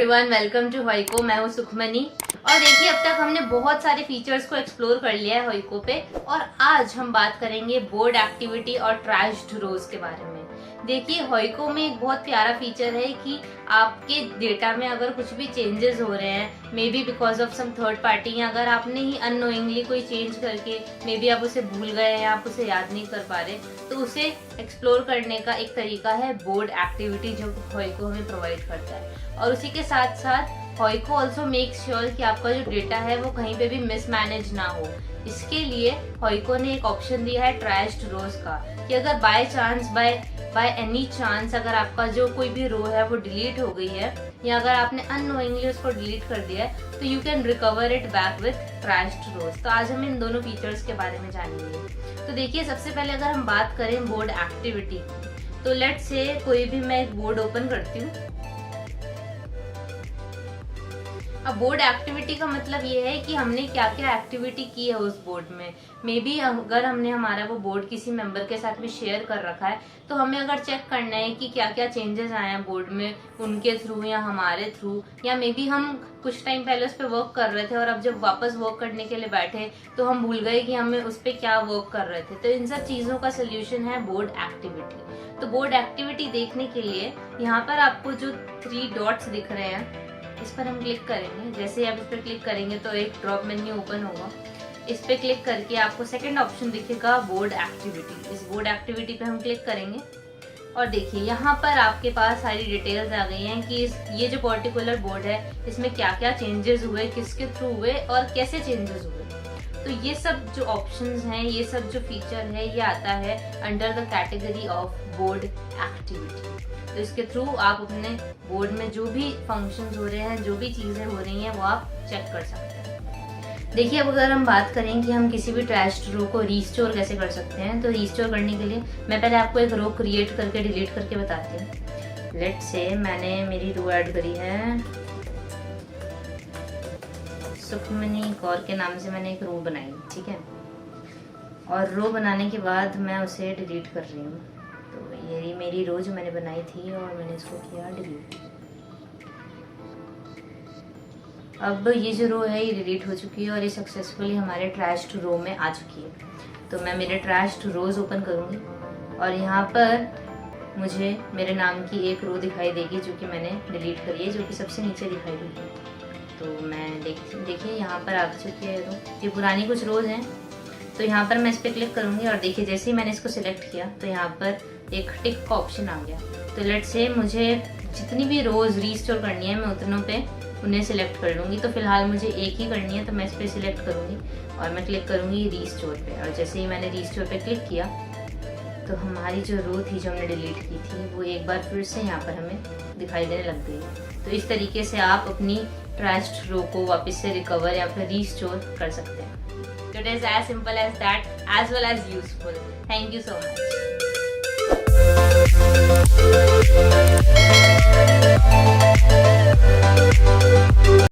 Everyone, welcome to होइको। मैं हूँ सुखमनी। और देखिए, अब तक हमने बहुत सारे फीचर्स को एक्सप्लोर कर लिया है होइको पे, और आज हम बात करेंगे बोर्ड एक्टिविटी और ट्रैश्ड रोज के बारे में। देखिए, होइको में एक बहुत प्यारा फीचर है कि आपके डेटा में अगर कुछ भी चेंजेस हो रहे हैं, maybe because of some third party, या अगर आपने ही अननोइंगली कोई चेंज करके मे बी आप उसे भूल गए या आप उसे याद नहीं कर पा रहे, तो उसे एक्सप्लोर करने का एक तरीका है बोर्ड एक्टिविटी, जो होइको हमें प्रोवाइड करता है। और उसी के साथ साथ होइको ऑल्सो मेक श्योर कि आपका जो डेटा है वो कहीं पे भी मिसमैनेज ना हो। इसके लिए होइको ने एक ऑप्शन दिया है ट्रैश्ड रोज का, कि अगर by chance by any chance अगर आपका जो कोई भी रो है वो डिलीट हो गई है, या अगर आपने अननोइंगली उसको डिलीट कर दिया है, तो you can recover it back with trashed rows. तो आज हम इन दोनों फीचर्स के बारे में जानेंगे। तो देखिए, सबसे पहले अगर हम बात करें बोर्ड एक्टिविटी, तो लेट्स से कोई भी मैं एक बोर्ड ओपन करती हूँ। अब बोर्ड एक्टिविटी का मतलब ये है कि हमने क्या क्या एक्टिविटी की है उस बोर्ड में। मे बी अगर हमने हमारा वो बोर्ड किसी मेंबर के साथ भी शेयर कर रखा है, तो हमें अगर चेक करना है कि क्या क्या चेंजेस आए हैं बोर्ड में उनके थ्रू या हमारे थ्रू, या मे बी हम कुछ टाइम पहले उस पर वर्क कर रहे थे और अब जब वापस वर्क करने के लिए बैठे तो हम भूल गए कि हमें उस पर क्या वर्क कर रहे थे। तो इन सब चीज़ों का सोल्यूशन है बोर्ड एक्टिविटी। तो बोर्ड एक्टिविटी देखने के लिए यहाँ पर आपको जो 3 डॉट्स दिख रहे हैं, इस पर हम क्लिक करेंगे। जैसे आप इस पर क्लिक करेंगे तो एक ड्रॉप मेन्यू ओपन होगा। इस पे क्लिक करके आपको सेकंड ऑप्शन दिखेगा बोर्ड एक्टिविटी। इस बोर्ड एक्टिविटी पे हम क्लिक करेंगे और देखिए, यहाँ पर आपके पास सारी डिटेल्स आ गई हैं कि ये जो पर्टिकुलर बोर्ड है इसमें क्या क्या चेंजेस हुए, किसके थ्रू हुए और कैसे चेंजेस हुए। तो ये सब जो ऑप्शंस हैं, ये सब जो फीचर है, ये आता है under the category of board activity. तो इसके थ्रू आप अपने बोर्ड में जो भी फंक्शंस हो रहे हैं, जो भी चीज़ें हो रही हैं, वो आप चेक कर सकते हैं। देखिए, अब अगर हम बात करें कि हम किसी भी ट्रैश्ड रो को रीस्टोर कैसे कर सकते हैं, तो रीस्टोर करने के लिए मैं पहले आपको एक रो क्रिएट करके डिलीट करके बताती हूँ। लेट से मैंने मेरी रो ऐड करी है, सुखमनी कौर के नाम से मैंने एक रो बनाई, ठीक है। और रो बनाने के बाद मैं उसे डिलीट कर रही हूँ। तो ये मेरी रो जो मैंने बनाई थी और मैंने इसको किया डिलीट। अब ये जो रो है ये डिलीट हो चुकी है और ये सक्सेसफुली हमारे ट्रैश्ड रो में आ चुकी है। तो मैं मेरे ट्रैश्ड रोज ओपन करूँगी और यहाँ पर मुझे मेरे नाम की एक रो दिखाई देगी जो कि मैंने डिलीट करी है, जो कि सबसे नीचे दिखाई देगी। तो मैं देखिए यहाँ पर आ चुकी है रो। ये पुरानी कुछ रोज हैं, तो यहाँ पर मैं इस पर क्लिक करूँगी और देखिए, जैसे ही मैंने इसको सिलेक्ट किया तो यहाँ पर एक टिक का ऑप्शन आ गया। तो लेट्स से मुझे जितनी भी रोज रीस्टोर करनी है, मैं उतनों पे उन्हें सिलेक्ट कर लूँगी। तो फिलहाल मुझे एक ही करनी है, तो मैं इस पर सिलेक्ट करूँगी और मैं क्लिक करूँगी रीस्टोर पे। और जैसे ही मैंने रीस्टोर पे क्लिक किया तो हमारी जो रो थी जो हमने डिलीट की थी, वो एक बार फिर से यहाँ पर हमें दिखाई देने लग गई। तो इस तरीके से आप अपनी ट्रैश्ड रो को वापस से रिकवर या फिर रीस्टोर कर सकते हैं। It is as simple as that, as well as useful. Thank you so much.